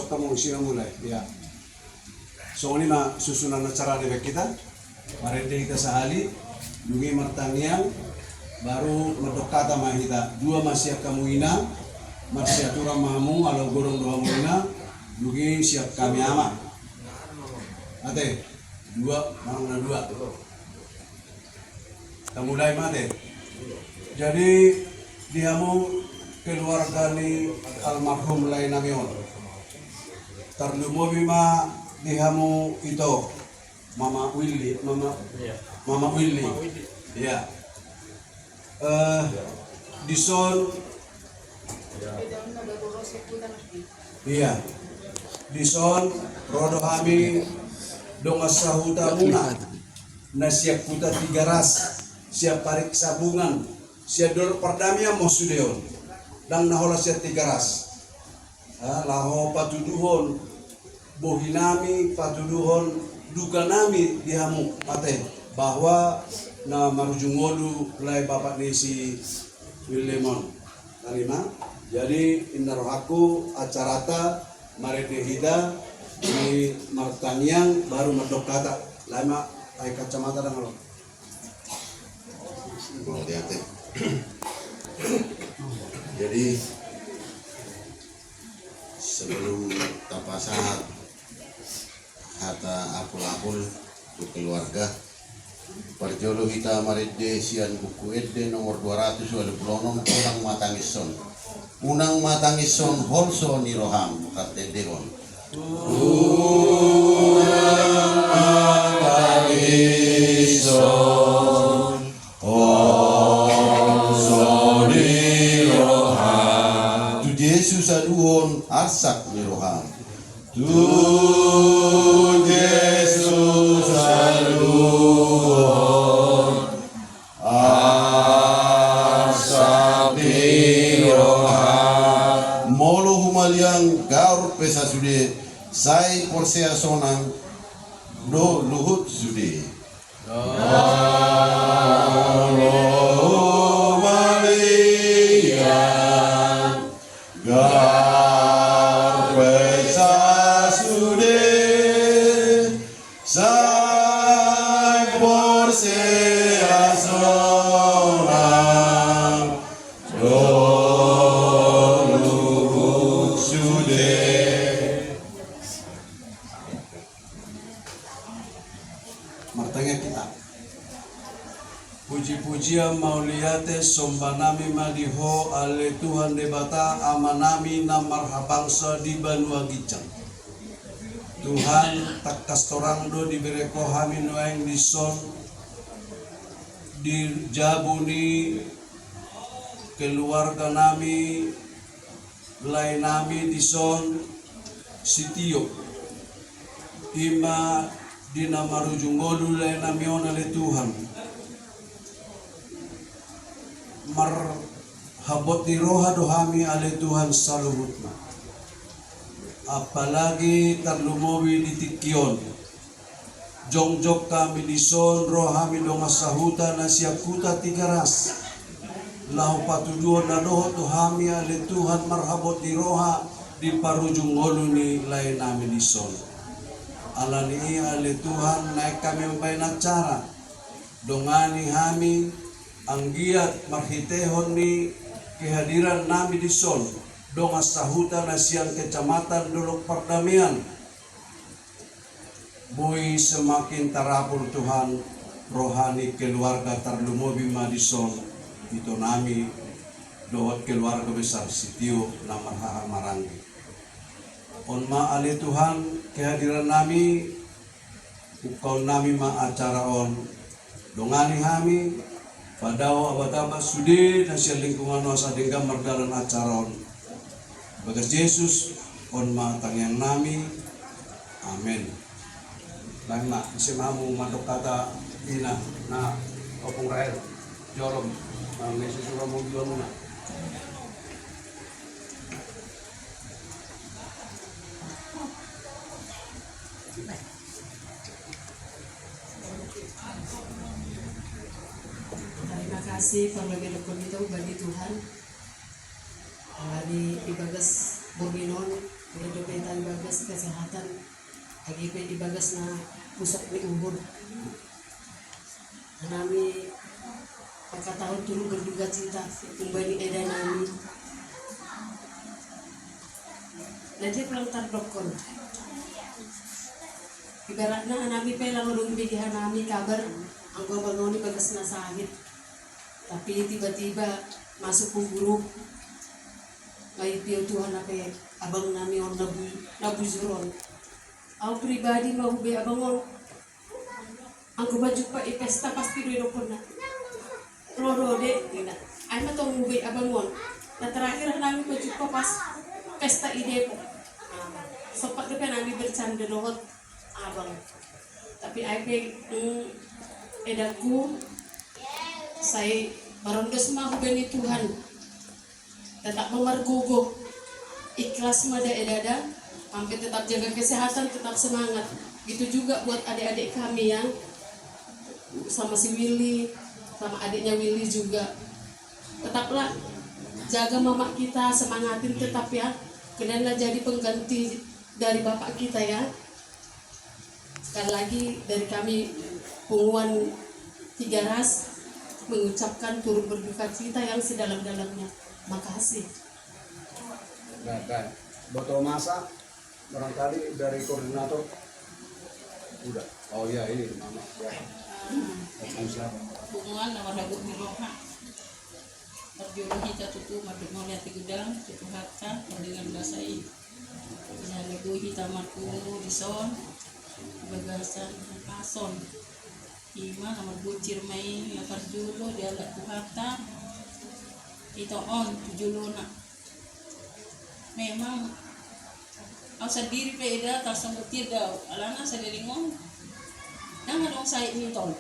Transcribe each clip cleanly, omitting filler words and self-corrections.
besok kamu sini mulai ya. So ini mah susunan acara debek kita. Mari kita sehali, dungi martangiang, baru medokata mah kita. Dua masih kamu ina, masih atura mamu, alau gorong doa muina, dungi siap kami ama. Ate, dua, mana dua. Kita mulai mate. Jadi diamu keluarga ni almarhum lain namion. Terlumobi ma dihamu itu Mama Willy. Ya. Dison. Iya. Dison rodo hami dongas sahuta muna. Na siap kuta tiga ras, siap parik sabungan, siap dor perdamia mo sudeon. Dan nahola siap tiga ras. Laho patuduhon bohinami patuduhon duka nami dihamu mate bahwa na marujungolu lai bapak ni si Willemon kalima. Jadi inarohaku acarata mari dihida di martaniang baru medok kata lama ai kacamata dan lo. Jadi sebelum tapasahat hata apul-apul untuk keluarga perjolo kita maride sian buku ede nomor 226 unang matangison holso ni roham kate degon unang matangison holso ni roham tu Yesus aduhon asak ni roham tu Yesus aduhon asak ni roham molo humaliang gaur pesa sude sai porsea sonang do luhut sude molo humaliang gaur pesa sude sai porsea sonang do luhut sude. Martanya kita. Puji-pujian mauliyate sombanami madiho ale Tuhan debata amanami namar habangsa di Banua Gicang. Tuhan tak kastorang do dibereko hami noeng dison di jabuni keluarga nami lain nami dison sitio ima di nama rujungolu lain nami onale Tuhan marhabot di roha dohami ale Tuhan saluhutna apalagi terlumowi di tikion jongjok kami dison rohami dongas sahuta na siakuta tiga ras lahu patuduon na doho dohami ale Tuhan marhabot di roha di parujung ngolu ni lain nami dison alani ale Tuhan naik kami membain acara dongani hami anggiat marhitehon ni kehadiran nami dison dongas sahuta na siang kecamatan Dolok Perdamaian boy semakin terapur Tuhan rohani keluarga terlumobi madison itu nami doat keluarga besar sitio namar haha marangi onma ale Tuhan kehadiran nami ukau nami ma acara on dongani hami padao abataba sude dan siang lingkungan wasa dengga merdalan acara on bagas Yesus onma tangyang nami amin. Lama isemamu madok kata ina na opong rael jolom may susura mo giyon na. Terima kasih Panglima Komito bagi Tuhan. Di ibagas Borginon, Redopetan Bago bagas kesehatan AGP di bagas na pusat ni Ubud. Nami pagkataon turun berduka cita kembali eda nami. Nanti pulang tardokon. Ibaratnya nami pelang urung bigihan nami kabar anggo bangoni bagas na sakit. Tapi tiba-tiba masuk ke grup. May piyo Tuhan apa abang nami on nabuzuron. Ako pribadi mahubi abangon. Ang gumaju pa ipesta pasti rin ako na. Roro de, gina. Ay matong hubi abangon. Na terakhir namin maju pa pas pesta ide po. So pag na namin bercanda doon abang. Tapi ay edaku saya barondos mahubi ni Tuhan. Tetap memergogo, ikhlas mada edada, sampai tetap jaga kesehatan, tetap semangat. Gitu juga buat adik-adik kami yang sama si Willy, sama adiknya Willy juga. Tetaplah jaga mama kita, semangatin tetap ya. Kenapa jadi pengganti dari bapak kita ya. Sekali lagi dari kami Pungguan Tiga Ras mengucapkan turut berduka cita yang sedalam-dalamnya. Makasih. Nah, botol masa barangkali dari koordinator udah. Oh iya ini mama ya. Siapa? Hubungan nomor lagu Miroha berjuluk hita tutu maduk moliat gudang tutu hatta dengan basai dengan lagu hita markumu dison bagasan pason ima nomor bucir main lapar julu dia lagu hatta itu on tujuluna memang aku sendiri peda tasong betir daw alana sendiri ngomong jangan dong saya mitol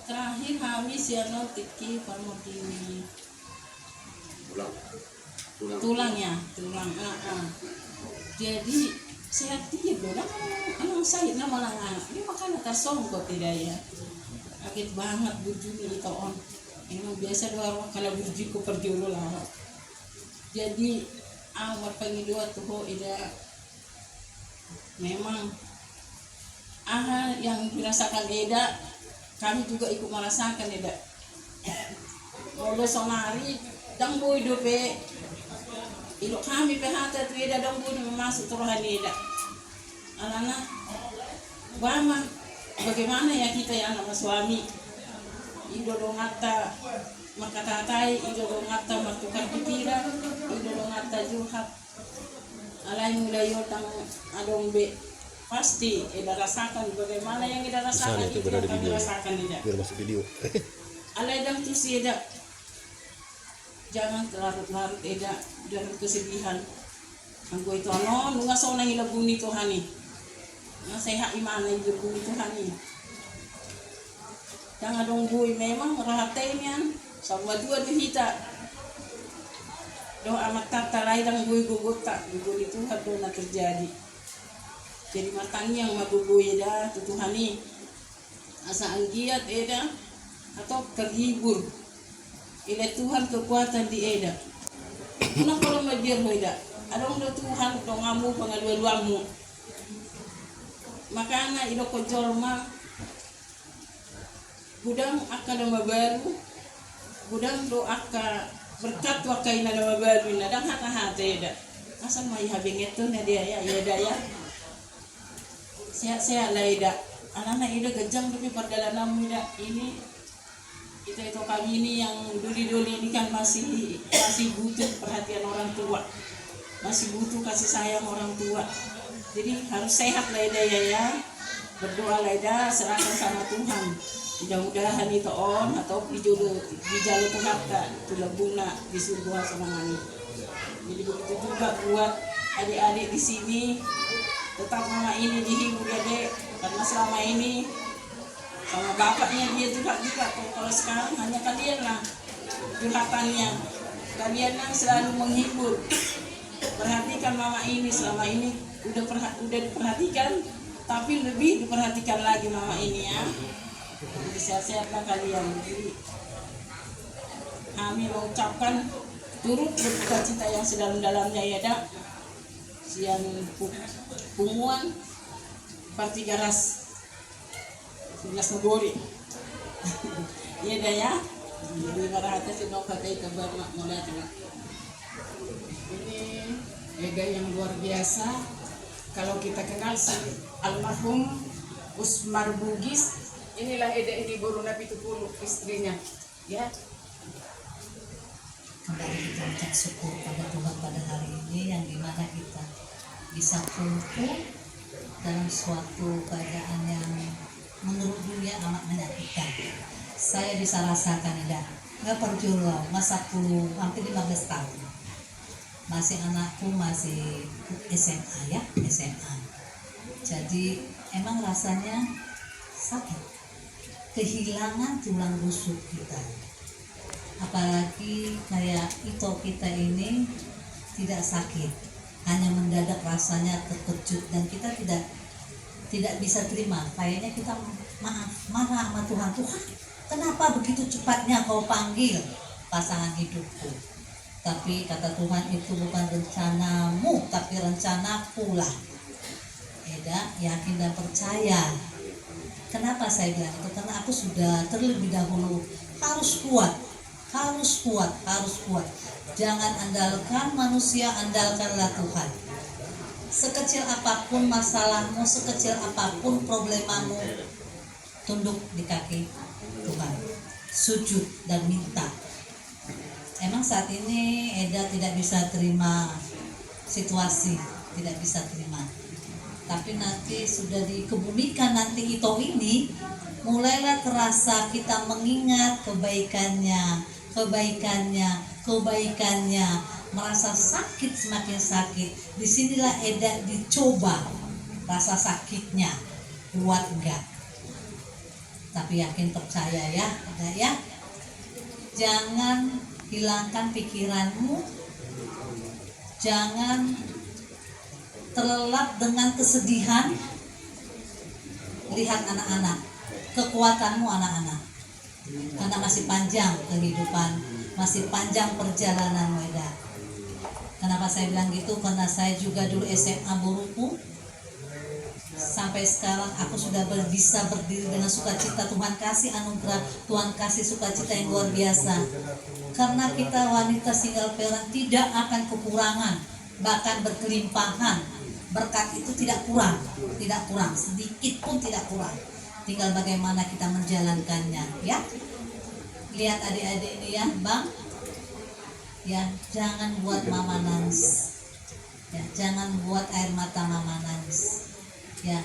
terakhir habis ya no tiki parmotini tulang jadi sehat dia bilang anong saya nama lang ini makan tasong kok tidak ya kaget banget bujuni itu on emang biasa dua orang kalau burji ko perjulo lah. Jadi awal pangidua tuh ida memang yang dirasakan Eda kami juga ikut merasakan Eda. Kalau sonari dang boy dope ilo kami pehata tu Eda dang boy masuk turuhan Eda. Alana Bama bagaimana ya kita yang nama suami Ido ngata makatatai, ido ngata matukar pikiran, ido ngata juhat. Alai mulai yotang adong be pasti eda rasakan bagaimana yang eda rasakan itu yang kami rasakan eda. Biar masuk video. Alai dang tu si eda jangan terlarut-larut eda dalam kesedihan. Anggo itu ano nunga so nang ilabuni Tuhan ni. Nga sehat iman na ilabuni Tuhan ni. Jangan dong boy memang rahatain yan sama dua hita do amat tata lain dang boy gugut tak gugut itu hado na terjadi jadi matang yang mabuboy eda tutuhani asa anggiat eda atau terhibur ila Tuhan kekuatan di eda kuna kalau mabiar eda adong do Tuhan do ngamu pangalualuamu makana ilo ko jorma gudang akka nama baru gudang do akka berkat wakai na nama baru na dang hata eda asal mai habingeto na dia ya ya saya laida anak ida gejang tapi perjalanan muda ini itu kami ini yang duli ini kan masih butuh perhatian orang tua masih butuh kasih sayang orang tua jadi harus sehat laida ya berdoa laida serahkan sama Tuhan. Mudah-mudahan itu on atau di jalur Tuhan itu guna di surga senangani. Jadi begitu juga buat adik-adik di sini tetap mama ini dihibur ya dek karena selama ini sama bapaknya dia juga kalau sekarang hanya kalian lah curhatannya kalian yang selalu menghibur perhatikan mama ini selama ini udah diperhatikan tapi lebih diperhatikan lagi mama ini ya. Jadi sehat-sehatlah kalian. Jadi kami mengucapkan turut berduka cita yang sedalam-dalamnya ya dak. sian Pumuan Partigaras 11 Nagori. Iya dah ya. Jadi marahata sino katay kabar mula juga. Ini Ega yang luar biasa. Kalau kita kenal si almarhum Usmar Bugis, inilah Eda ini Boruna Pitupulu, istrinya. Ya, Kembali kita ucap syukur pada Tuhan pada hari ini yang dimana kita bisa kumpul dalam suatu keadaan yang menurut dunia amat menyakitkan. Saya bisa rasakan Eda, nggak perjuang, masa 10 hampir 15 tahun. Masih anakku masih SMA ya, SMA. Jadi emang rasanya sakit, kehilangan tulang rusuk kita. Apalagi kayak itu kita ini tidak sakit, hanya mendadak rasanya terkejut dan kita tidak bisa terima. Kayaknya kita marah sama Tuhan. Tuhan, kenapa begitu cepatnya kau panggil pasangan hidupku? Tapi kata Tuhan, itu bukan rencanamu, tapi rencanaku lah. Eda yakin dan percaya. Kenapa saya bilang itu? Karena aku sudah terlebih dahulu harus kuat. Jangan andalkan manusia, andalkanlah Tuhan. Sekecil apapun masalahmu, sekecil apapun problemamu, tunduk di kaki Tuhan, sujud dan minta. Emang saat ini Eda tidak bisa terima situasi, tidak bisa terima. Tapi nanti sudah dikebumikan nanti itu ini, mulailah terasa kita mengingat kebaikannya, merasa sakit semakin sakit. Disinilah Eda dicoba rasa sakitnya, kuat enggak? Tapi yakin percaya ya, Eda ya. Jangan hilangkan pikiranmu, jangan terlelap dengan kesedihan. Lihat anak-anak, kekuatanmu anak-anak, karena masih panjang kehidupan, masih panjang perjalanan Eda. Kenapa saya bilang gitu? Karena saya juga dulu SMA Boruku, sampai sekarang aku sudah bisa berdiri dengan sukacita. Tuhan kasih anugerah, Tuhan kasih sukacita yang luar biasa. Karena kita wanita single parent tidak akan kekurangan, bahkan berkelimpahan. Berkat itu tidak kurang, sedikit pun tidak kurang. Tinggal bagaimana kita menjalankannya, ya. Lihat adik-adik ini ya, Bang. Ya, jangan buat mama nangis. Ya, jangan buat air mata mama nangis. Ya.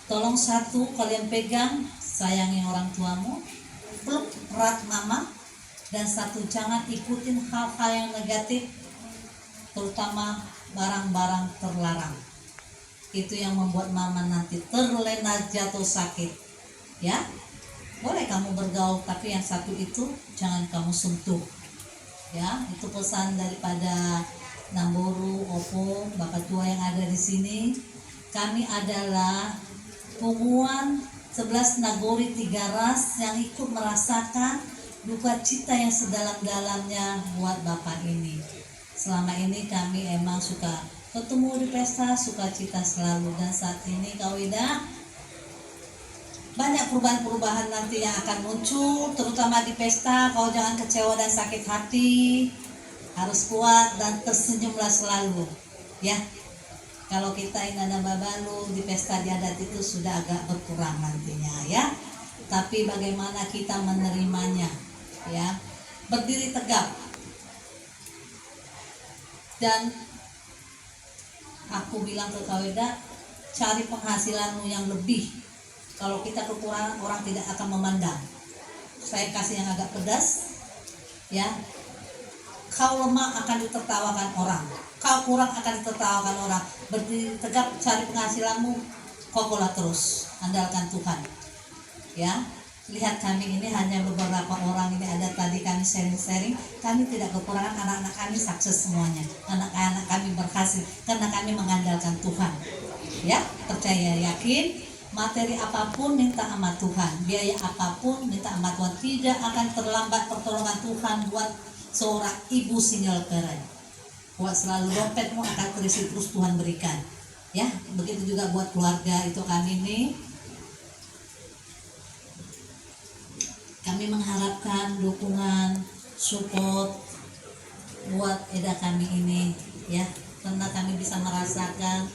Tolong satu, kalian pegang, sayangi orang tuamu, peluk erat mama, dan satu, jangan ikutin hal-hal yang negatif, terutama barang-barang terlarang. Itu yang membuat mama nanti terlena, jatuh sakit. Ya, boleh kamu bergaul, tapi yang satu itu jangan kamu sentuh. Ya, itu pesan daripada Namboru, Opo, Bapak tua yang ada di sini. Kami adalah Pumuan 11 Nagori 3 ras yang ikut merasakan duka cita yang sedalam-dalamnya buat Bapak ini. Selama ini kami emang suka ketemu di pesta, sukacita selalu. Dan saat ini Kak Wida, banyak perubahan-perubahan nanti yang akan muncul, terutama di pesta. Kau jangan kecewa dan sakit hati, harus kuat dan tersenyumlah selalu, ya. Kalau kita inana babalu di pesta di adat itu sudah agak berkurang nantinya, ya. Tapi bagaimana kita menerimanya, ya. Berdiri tegap. Dan aku bilang ke Kak Wida, cari penghasilanmu yang lebih. Kalau kita kekurangan, orang tidak akan memandang. Saya kasih yang agak pedas, ya. Kau lemah akan ditertawakan orang, kau kurang akan ditertawakan orang. Berdiri tegap, cari penghasilanmu, kokolah terus, andalkan Tuhan. Ya, lihat kami ini hanya beberapa orang ini ada tadi kami sharing-sharing. Kami tidak kekurangan, anak-anak kami sukses semuanya. Anak-anak kami berhasil karena kami mengandalkan Tuhan. Ya, percaya, yakin. Materi apapun minta sama Tuhan, biaya apapun minta sama Tuhan. Tidak akan terlambat pertolongan Tuhan buat seorang ibu single parent. Buat selalu dompetmu akan terisi terus Tuhan berikan. Ya, begitu juga buat keluarga itu kami nih. Kami mengharapkan dukungan, support buat Eda kami ini, ya, karena kami bisa merasakan